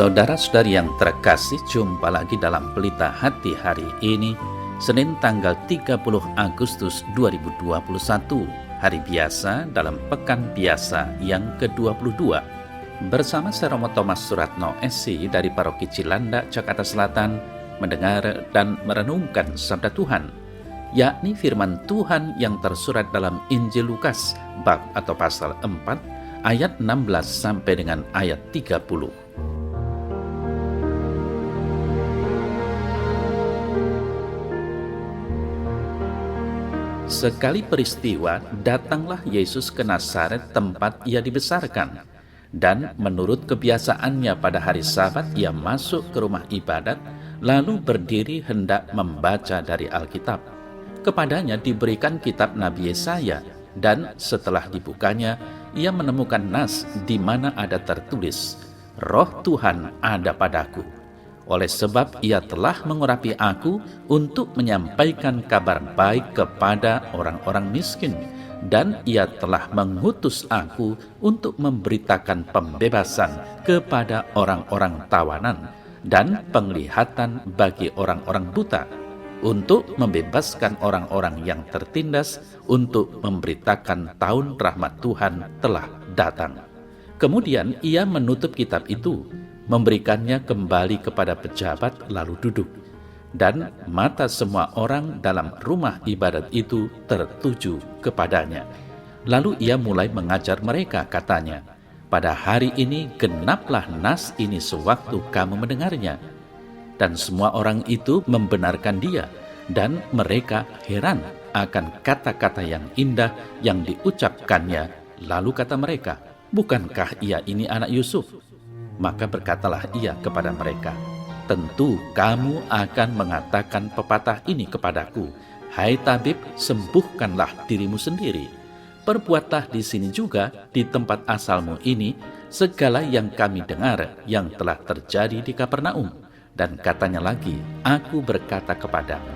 Saudara-saudari yang terkasih, jumpa lagi dalam Pelita Hati hari ini, Senin tanggal 30 Agustus 2021, hari biasa dalam Pekan Biasa yang ke-22. Bersama saya Romo Thomas Suratno SC dari Paroki Cilandak, Jakarta Selatan, mendengar dan merenungkan Sabda Tuhan, yakni firman Tuhan yang tersurat dalam Injil Lukas, bab atau pasal 4, ayat 16 sampai dengan ayat 30. Sekali peristiwa, datanglah Yesus ke Nazaret tempat ia dibesarkan. Dan menurut kebiasaannya pada hari Sabat, ia masuk ke rumah ibadat, lalu berdiri hendak membaca dari Alkitab. Kepadanya diberikan kitab Nabi Yesaya, dan setelah dibukanya, ia menemukan nas di mana ada tertulis, "Roh Tuhan ada padaku. Oleh sebab ia telah mengurapi aku untuk menyampaikan kabar baik kepada orang-orang miskin, dan ia telah mengutus aku untuk memberitakan pembebasan kepada orang-orang tawanan dan penglihatan bagi orang-orang buta, untuk membebaskan orang-orang yang tertindas, untuk memberitakan tahun rahmat Tuhan telah datang." Kemudian ia menutup kitab itu, memberikannya kembali kepada pejabat, lalu duduk. Dan mata semua orang dalam rumah ibadat itu tertuju kepadanya. Lalu ia mulai mengajar mereka, katanya, "Pada hari ini genaplah nas ini sewaktu kamu mendengarnya." Dan semua orang itu membenarkan dia, dan mereka heran akan kata-kata yang indah yang diucapkannya. Lalu kata mereka, "Bukankah ia ini anak Yusuf?" Maka berkatalah ia kepada mereka, "Tentu kamu akan mengatakan pepatah ini kepadaku, 'Hai tabib, sembuhkanlah dirimu sendiri. Perbuatlah di sini juga, di tempat asalmu ini, segala yang kami dengar yang telah terjadi di Kapernaum.' Dan katanya lagi, 'Aku berkata kepadamu,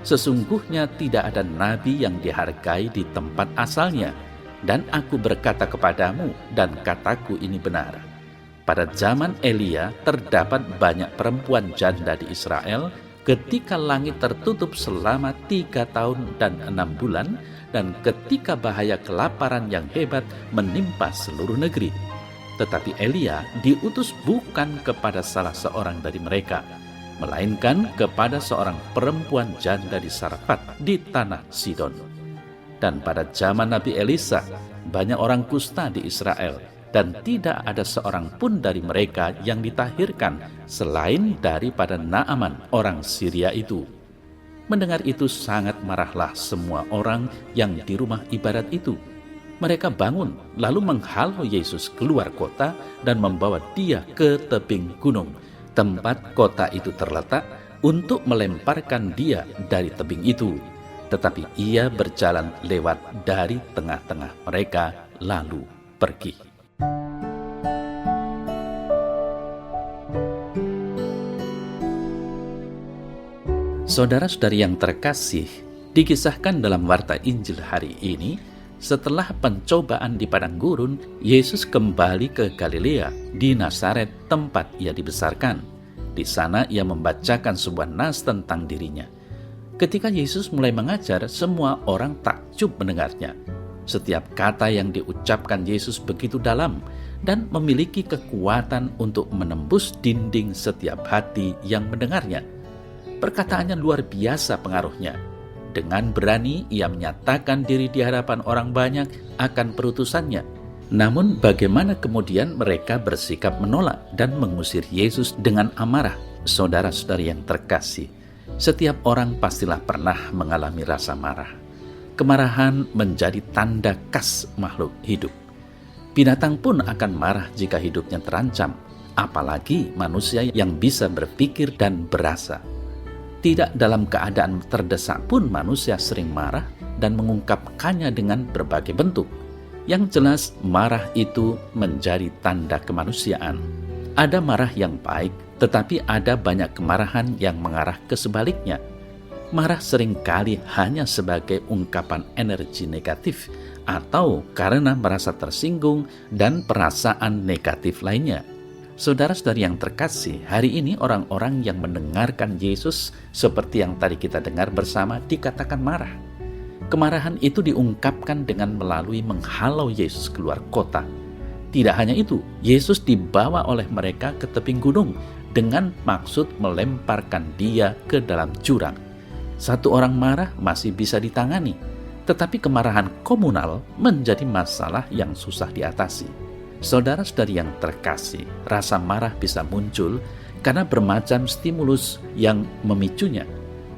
sesungguhnya tidak ada nabi yang dihargai di tempat asalnya. Dan aku berkata kepadamu, dan kataku ini benar. Pada zaman Elia terdapat banyak perempuan janda di Israel ketika langit tertutup selama 3 tahun dan 6 bulan, dan ketika bahaya kelaparan yang hebat menimpa seluruh negeri. Tetapi Elia diutus bukan kepada salah seorang dari mereka, melainkan kepada seorang perempuan janda di Sarfat di tanah Sidon. Dan pada zaman Nabi Elisa, banyak orang kusta di Israel, dan tidak ada seorang pun dari mereka yang ditahirkan selain daripada Naaman orang Syria itu." Mendengar itu sangat marahlah semua orang yang di rumah ibadat itu. Mereka bangun lalu menghalau Yesus keluar kota dan membawa dia ke tebing gunung, tempat kota itu terletak, untuk melemparkan dia dari tebing itu. Tetapi ia berjalan lewat dari tengah-tengah mereka lalu pergi. Saudara-saudari yang terkasih, dikisahkan dalam warta Injil hari ini, setelah pencobaan di padang gurun, Yesus kembali ke Galilea, di Nazaret tempat ia dibesarkan. Di sana ia membacakan sebuah nas tentang dirinya. Ketika Yesus mulai mengajar, semua orang takjub mendengarnya. Setiap kata yang diucapkan Yesus begitu dalam dan memiliki kekuatan untuk menembus dinding setiap hati yang mendengarnya. Perkataannya luar biasa pengaruhnya. Dengan berani ia menyatakan diri di hadapan orang banyak akan perutusannya. Namun bagaimana kemudian mereka bersikap menolak dan mengusir Yesus dengan amarah? Saudara-saudari yang terkasih, setiap orang pastilah pernah mengalami rasa marah. Kemarahan menjadi tanda khas makhluk hidup. Binatang pun akan marah jika hidupnya terancam, apalagi manusia yang bisa berpikir dan berasa. Tidak dalam keadaan terdesak pun manusia sering marah dan mengungkapkannya dengan berbagai bentuk. Yang jelas, marah itu menjadi tanda kemanusiaan. Ada marah yang baik, tetapi ada banyak kemarahan yang mengarah ke sebaliknya. Marah seringkali hanya sebagai ungkapan energi negatif atau karena merasa tersinggung dan perasaan negatif lainnya. Saudara-saudari yang terkasih, hari ini orang-orang yang mendengarkan Yesus seperti yang tadi kita dengar bersama dikatakan marah. Kemarahan itu diungkapkan dengan melalui menghalau Yesus keluar kota. Tidak hanya itu, Yesus dibawa oleh mereka ke tebing gunung dengan maksud melemparkan dia ke dalam jurang. Satu orang marah masih bisa ditangani, tetapi kemarahan komunal menjadi masalah yang susah diatasi. Saudara-saudari yang terkasih, rasa marah bisa muncul karena bermacam stimulus yang memicunya.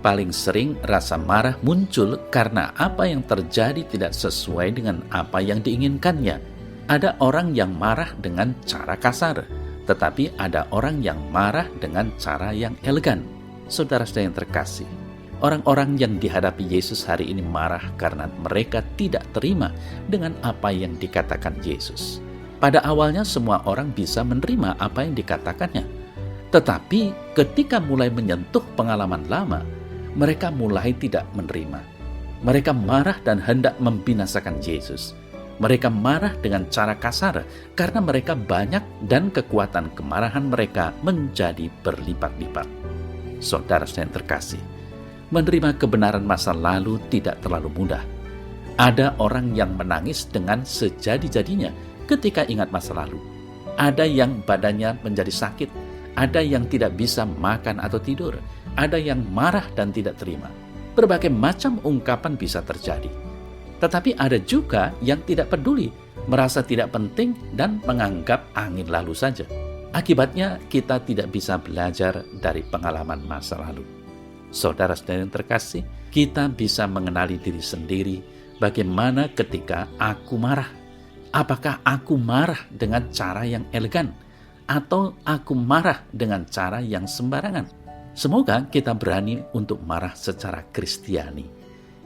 Paling sering rasa marah muncul karena apa yang terjadi tidak sesuai dengan apa yang diinginkannya. Ada orang yang marah dengan cara kasar, tetapi ada orang yang marah dengan cara yang elegan. Saudara-saudari yang terkasih, orang-orang yang dihadapi Yesus hari ini marah karena mereka tidak terima dengan apa yang dikatakan Yesus. Pada awalnya semua orang bisa menerima apa yang dikatakannya. Tetapi ketika mulai menyentuh pengalaman lama, mereka mulai tidak menerima. Mereka marah dan hendak membinasakan Yesus. Mereka marah dengan cara kasar karena mereka banyak dan kekuatan kemarahan mereka menjadi berlipat-lipat. Saudara yang terkasih, menerima kebenaran masa lalu tidak terlalu mudah. Ada orang yang menangis dengan sejadi-jadinya ketika ingat masa lalu. Ada yang badannya menjadi sakit, ada yang tidak bisa makan atau tidur, ada yang marah dan tidak terima. Berbagai macam ungkapan bisa terjadi. Tetapi ada juga yang tidak peduli, merasa tidak penting dan menganggap angin lalu saja. Akibatnya kita tidak bisa belajar dari pengalaman masa lalu. Saudara-saudara yang terkasih, kita bisa mengenali diri sendiri bagaimana ketika aku marah. Apakah aku marah dengan cara yang elegan atau aku marah dengan cara yang sembarangan? Semoga kita berani untuk marah secara Kristiani,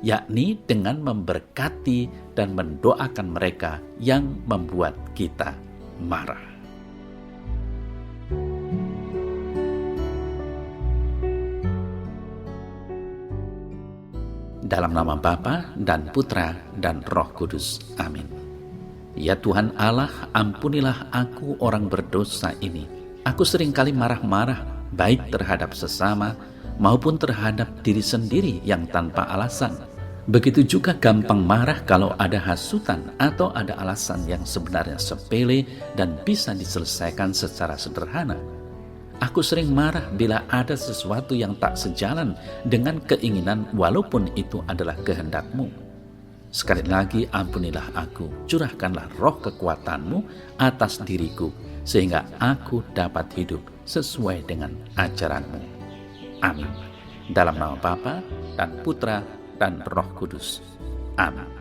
yakni dengan memberkati dan mendoakan mereka yang membuat kita marah. Dalam nama Bapa dan Putra dan Roh Kudus. Amin. Ya Tuhan Allah, ampunilah aku orang berdosa ini. Aku seringkali marah-marah, baik terhadap sesama maupun terhadap diri sendiri yang tanpa alasan. Begitu juga gampang marah kalau ada hasutan atau ada alasan yang sebenarnya sepele dan bisa diselesaikan secara sederhana. Aku sering marah bila ada sesuatu yang tak sejalan dengan keinginan walaupun itu adalah kehendak-Mu. Sekali lagi ampunilah aku, curahkanlah roh kekuatan-Mu atas diriku, sehingga aku dapat hidup sesuai dengan ajaran-Mu. Amin. Dalam nama Bapa dan Putra dan Roh Kudus. Amin.